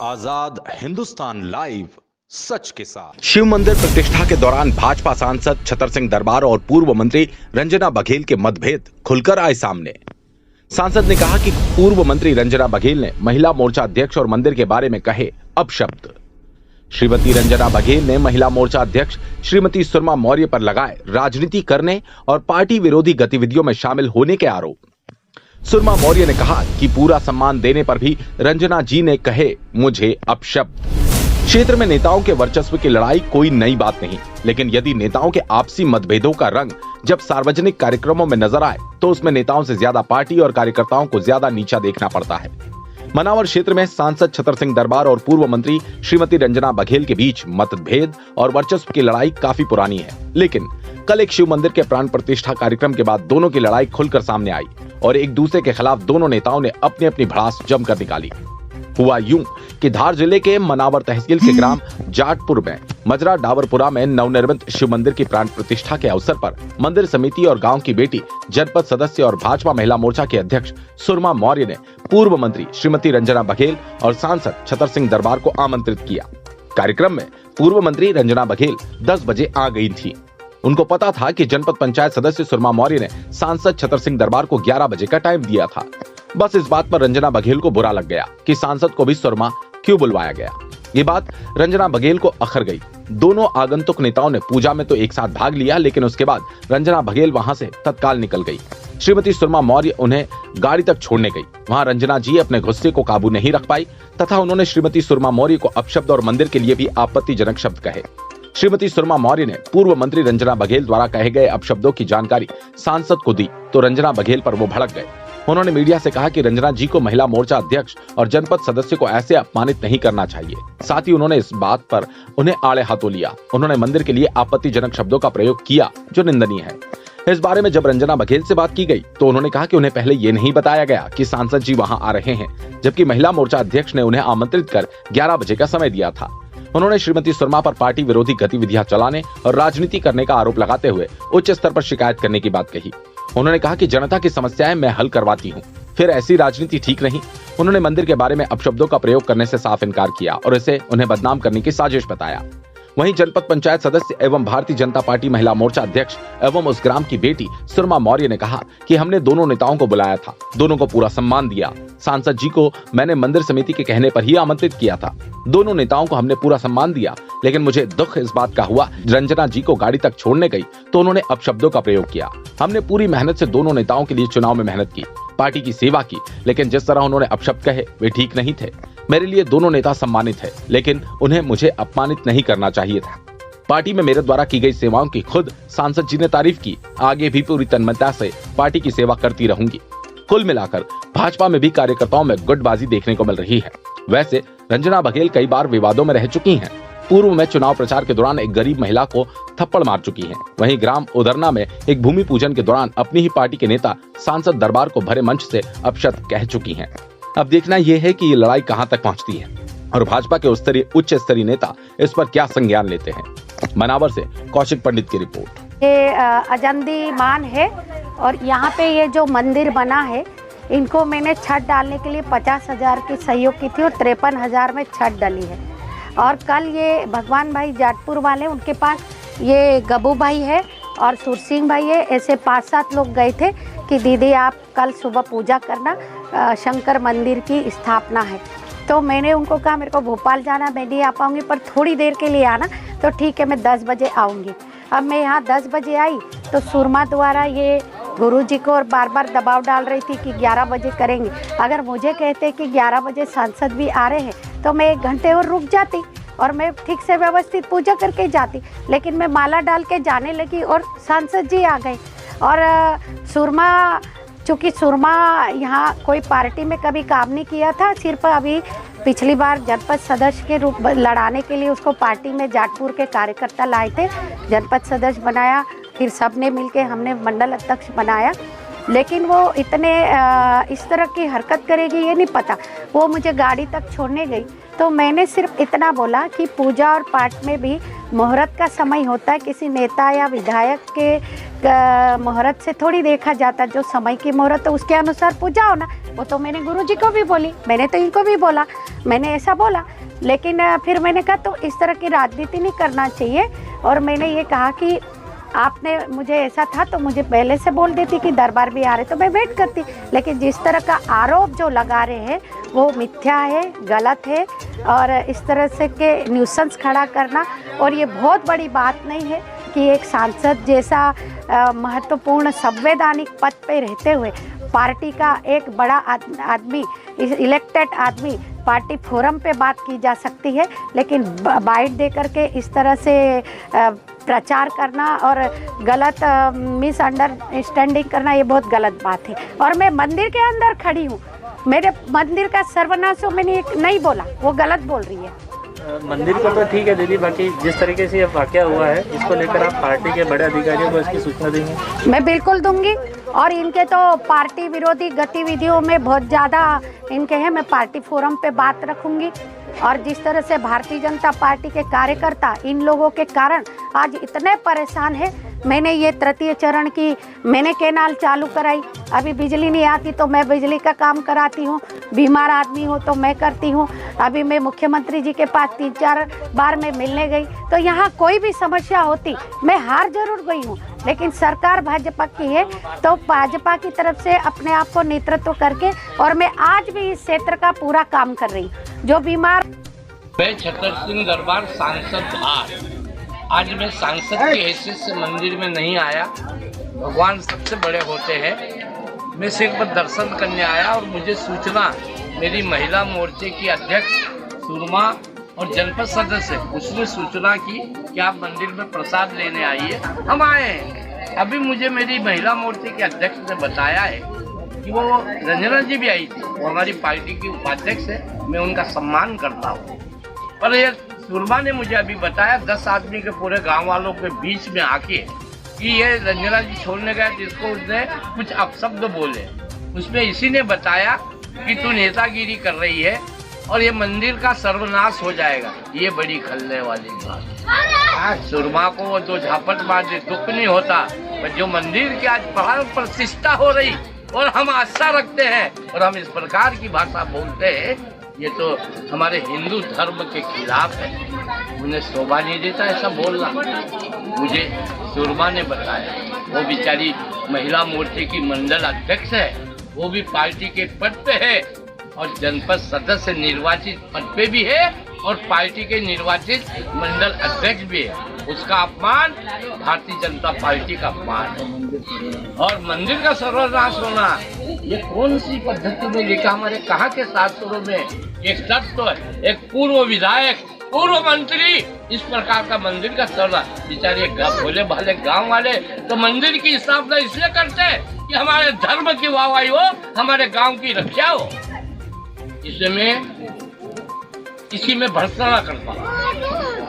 आजाद Hindustan live, सच के साथ। शिव मंदिर प्रतिष्ठा के दौरान भाजपा सांसद छतर सिंह दरबार और पूर्व मंत्री रंजना बघेल के मतभेद खुलकर आए सामने। सांसद ने कहा कि पूर्व मंत्री रंजना बघेल ने महिला मोर्चा अध्यक्ष और मंदिर के बारे में कहे अपशब्द। श्रीमती रंजना बघेल ने महिला मोर्चा अध्यक्ष श्रीमती सुरमा मौर्य पर लगाए राजनीति करने और पार्टी विरोधी गतिविधियों में शामिल होने के आरोप। सुरमा मौर्य ने कहा कि पूरा सम्मान देने पर भी रंजना जी ने कहे मुझे अपशब्द। क्षेत्र में नेताओं के वर्चस्व की लड़ाई कोई नई बात नहीं, लेकिन यदि नेताओं के आपसी मतभेदों का रंग जब सार्वजनिक कार्यक्रमों में नजर आए तो उसमें नेताओं से ज्यादा पार्टी और कार्यकर्ताओं को ज्यादा नीचा देखना पड़ता है। मनावर क्षेत्र में सांसद छतर सिंह दरबार और पूर्व मंत्री श्रीमती रंजना बघेल के बीच मतभेद और वर्चस्व की लड़ाई काफी पुरानी है, लेकिन कल एक शिव मंदिर के प्राण प्रतिष्ठा कार्यक्रम के बाद दोनों की लड़ाई खुलकर सामने आई और एक दूसरे के खिलाफ दोनों नेताओं ने अपनी अपनी भड़ास जमकर निकाली। हुआ यूं कि धार जिले के मनावर तहसील के ग्राम जाटपुर में मजरा डावरपुरा में नवनिर्मित शिव मंदिर की प्राण प्रतिष्ठा के अवसर पर मंदिर समिति और गांव की बेटी, जनपद सदस्य और भाजपा महिला मोर्चा के अध्यक्ष सुरमा मौर्य ने पूर्व मंत्री श्रीमती रंजना बघेल और सांसद छतर सिंह दरबार को आमंत्रित किया। कार्यक्रम में पूर्व मंत्री रंजना बघेल 10 बजे आ गई थी। उनको पता था कि जनपद पंचायत सदस्य सुरमा मौर्य ने सांसद छतर सिंह दरबार को 11 बजे का टाइम दिया था। बस इस बात पर रंजना बघेल को बुरा लग गया कि सांसद को भी सुरमा क्यों बुलवाया गया। ये बात रंजना बघेल को अखर गई। दोनों आगंतुक नेताओं ने पूजा में तो एक साथ भाग लिया, लेकिन उसके बाद रंजना बघेल वहां से तत्काल निकल गई। श्रीमती सुरमा मौर्य उन्हें गाड़ी तक छोड़ने गई। वहां रंजना जी अपने गुस्से को काबू नहीं रख पाई तथा उन्होंने श्रीमती सुरमा मौर्य को अपशब्द और मंदिर के लिए भी आपत्तिजनक शब्द कहे। श्रीमती सुरमा मौर्य ने पूर्व मंत्री रंजना बघेल द्वारा कहे गए अपशब्दों की जानकारी सांसद को दी तो रंजना बघेल पर वो भड़क गए। उन्होंने मीडिया से कहा कि रंजना जी को महिला मोर्चा अध्यक्ष और जनपद सदस्य को ऐसे अपमानित नहीं करना चाहिए। साथ ही उन्होंने इस बात पर उन्हें आड़े हाथों लिया। उन्होंने मंदिर के लिए आपत्तिजनक शब्दों का प्रयोग किया जो निंदनीय है। इस बारे में जब रंजना बघेल से बात की गई तो उन्होंने कहा कि उन्हें पहले ये नहीं बताया गया कि सांसद जी वहां आ रहे हैं, जबकि महिला मोर्चा अध्यक्ष ने उन्हें आमंत्रित कर 11 बजे का समय दिया था। उन्होंने श्रीमती सुरमा पर पार्टी विरोधी गतिविधियां चलाने और राजनीति करने का आरोप लगाते हुए उच्च स्तर पर शिकायत करने की बात कही। उन्होंने कहा कि जनता की समस्याएं मैं हल करवाती हूं, फिर ऐसी राजनीति ठीक नहीं। उन्होंने मंदिर के बारे में अपशब्दों का प्रयोग करने से साफ इनकार किया और इसे उन्हें बदनाम करने की साजिश बताया। वहीं जनपद पंचायत सदस्य एवं भारतीय जनता पार्टी महिला मोर्चा अध्यक्ष एवं उस ग्राम की बेटी सुरमा मौर्य ने कहा कि हमने दोनों नेताओं को बुलाया था, दोनों को पूरा सम्मान दिया। सांसद जी को मैंने मंदिर समिति के कहने पर ही आमंत्रित किया था। दोनों नेताओं को हमने पूरा सम्मान दिया, लेकिन मुझे दुख इस बात का हुआ रंजना जी को गाड़ी तक छोड़ने गई तो उन्होंने अपशब्दों का प्रयोग किया। हमने पूरी मेहनत से दोनों नेताओं के लिए चुनाव में मेहनत की, पार्टी की सेवा की, लेकिन जिस तरह उन्होंने अपशब्द कहे वे ठीक नहीं थे। मेरे लिए दोनों नेता सम्मानित है, लेकिन उन्हें मुझे अपमानित नहीं करना चाहिए था। पार्टी में मेरे द्वारा की गई सेवाओं की खुद सांसद जी ने तारीफ की। आगे भी पूरी तन्मयता से पार्टी की सेवा करती रहूंगी। कुल मिलाकर भाजपा में भी कार्यकर्ताओं में गुटबाजी देखने को मिल रही है। वैसे रंजना बघेल कई बार विवादों में रह चुकी हैं। पूर्व में चुनाव प्रचार के दौरान एक गरीब महिला को थप्पड़ मार चुकी हैं। वहीं ग्राम उदरना में एक भूमि पूजन के दौरान अपनी ही पार्टी के नेता सांसद दरबार को भरे मंच से अपशब्द कह चुकी हैं। अब देखना यह है कि ये लड़ाई कहां तक पहुंचती है और भाजपा के उच्च स्तरीय नेता इस पर क्या संज्ञान लेते हैं। मनावर से कौशिक पंडित की रिपोर्ट। ये अजंदी मान है और यहाँ पे ये जो मंदिर बना है इनको मैंने छत डालने के लिए 50,000 की सहयोग की थी और 53,000 में छत डली है। और कल ये भगवान भाई जाटपुर वाले, उनके पास ये गबू भाई है और सुरसिंह भाई है, ऐसे 5-7 लोग गए थे कि दीदी आप कल सुबह पूजा करना, शंकर मंदिर की स्थापना है। तो मैंने उनको कहा मेरे को भोपाल जाना, मैं नहीं आ पाऊँगी पर थोड़ी देर के लिए आना। तो ठीक है, मैं 10 बजे आऊँगी। अब मैं यहाँ 10 बजे आई तो सुरमा द्वारा ये गुरुजी को और बार बार दबाव डाल रही थी कि 11 बजे करेंगे। अगर मुझे कहते कि 11 बजे सांसद भी आ रहे हैं तो मैं 1 घंटे और रुक जाती और मैं ठीक से व्यवस्थित पूजा करके जाती, लेकिन मैं माला डाल के जाने लगी और सांसद जी आ गए। और सुरमा, चूँकि सुरमा यहाँ कोई पार्टी में कभी काम नहीं किया था, सिर्फ अभी पिछली बार जनपद सदस्य के रूप लड़ाने के लिए उसको पार्टी में जाटपुर के कार्यकर्ता लाए थे, जनपद सदस्य बनाया, फिर सब ने मिलके हमने मंडल अध्यक्ष बनाया। लेकिन वो इतने इस तरह की हरकत करेगी ये नहीं पता। वो मुझे गाड़ी तक छोड़ने गई तो मैंने सिर्फ इतना बोला कि पूजा और पाठ में भी मुहूर्त का समय होता है। किसी नेता या विधायक के मुहूर्त से थोड़ी देखा जाता, जो समय की मुहूर्त तो उसके अनुसार पूजा होना, वो तो मैंने गुरुजी को भी बोली, मैंने तो इनको भी बोला, मैंने ऐसा बोला। लेकिन फिर मैंने कहा तो इस तरह की राजनीति नहीं करना चाहिए। और मैंने ये कहा कि आपने मुझे ऐसा था तो मुझे पहले से बोल देती कि दरबार भी आ रहे तो मैं वेट करती। लेकिन जिस तरह का आरोप जो लगा रहे हैं वो मिथ्या है, गलत है। और इस तरह से के न्यूसेंस खड़ा करना, और ये बहुत बड़ी बात नहीं है कि एक सांसद जैसा महत्वपूर्ण संवैधानिक पद पे रहते हुए पार्टी का एक बड़ा आदमी, इलेक्टेड आदमी, पार्टी फोरम पे बात की जा सकती है, लेकिन बाइट दे करके इस तरह से प्रचार करना और गलत मिसअंडरस्टैंडिंग करना, ये बहुत गलत बात है। और मैं मंदिर के अंदर खड़ी हूँ, मेरे मंदिर का सर्वनाश हो मैंने नहीं बोला, वो गलत बोल रही है। मंदिर को तो ठीक है दीदी, बाकी जिस तरीके से ये वाकया हुआ है इसको लेकर आप पार्टी के बड़े अधिकारियों को इसकी सूचना देंगे? मैं बिल्कुल दूंगी। और इनके तो पार्टी विरोधी गतिविधियों में बहुत ज़्यादा इनके हैं, मैं पार्टी फोरम पे बात रखूंगी। और जिस तरह से भारतीय जनता पार्टी के कार्यकर्ता इन लोगों के कारण आज इतने परेशान हैं। मैंने ये तृतीय चरण की मैंने कैनाल चालू कराई, अभी बिजली नहीं आती तो मैं बिजली का काम कराती हूँ, बीमार आदमी हो तो मैं करती हूँ। अभी मैं मुख्यमंत्री जी के पास 3-4 बार मैं मिलने गई, तो यहाँ कोई भी समस्या होती मैं हार जरूर गई हूँ, लेकिन सरकार भाजपा की है तो भाजपा की तरफ से अपने आप को नेतृत्व करके, और मैं आज भी इस क्षेत्र का पूरा काम कर रही हूँ। जो बीमार, मैं छतर सिंह दरबार सांसद धार, आज मैं सांसद की हैसियत से मंदिर में नहीं आया। भगवान सबसे बड़े होते हैं, मैं सिर्फ दर्शन करने आया। और मुझे सूचना मेरी महिला मोर्चे की अध्यक्ष सुरमा और जनपद सदस्य, उसने सूचना की कि आप मंदिर में प्रसाद लेने आइए, हम आए हैं। अभी मुझे मेरी महिला मोर्चे के अध्यक्ष ने बताया है कि वो रंजना जी भी आई थी, वो हमारी पार्टी की उपाध्यक्ष है, मैं उनका सम्मान करता हूँ। पर ये सुरमा ने मुझे अभी बताया 10 आदमी के पूरे गांव वालों के बीच में आके कि ये रंजना जी छोड़ने गए जिसको उसने कुछ अपशब्द बोले, उसमें इसी ने बताया कि तू नेतागिरी कर रही है और ये मंदिर का सर्वनाश हो जाएगा। ये बड़ी खलने वाली बात। सुरमा को वो दो झापट मार दे दुख नहीं होता, पर जो मंदिर की आज प्राण प्रतिष्ठा हो रही और हम आस्था रखते हैं और हम इस प्रकार की भाषा बोलते हैं, ये तो हमारे हिंदू धर्म के खिलाफ है। उन्हें शोभा नहीं देता ऐसा बोलना। मुझे सुरमा ने बताया, वो बेचारी महिला मोर्चे की मंडल अध्यक्ष है, वो भी पार्टी के पद पे है और जनपद सदस्य निर्वाचित पद पे भी है और पार्टी के निर्वाचित मंडल अध्यक्ष भी है। उसका अपमान भारतीय जनता पार्टी का अपमान है। और मंदिर का सर्वनाश होना, ये कौन सी पद्धति में लिखा हमारे कहाँ के शास्त्रों में? एक शर्त तो है, एक पूर्व विधायक, पूर्व मंत्री इस प्रकार का मंदिर का सर्वनाश। बेचारे भोले भाले गांव वाले तो मंदिर की स्थापना इसलिए करते हैं कि हमारे धर्म की वाहवाही हो, हमारे गांव की रक्षा हो। इसमें किसी में भर्त्सना करता हूँ।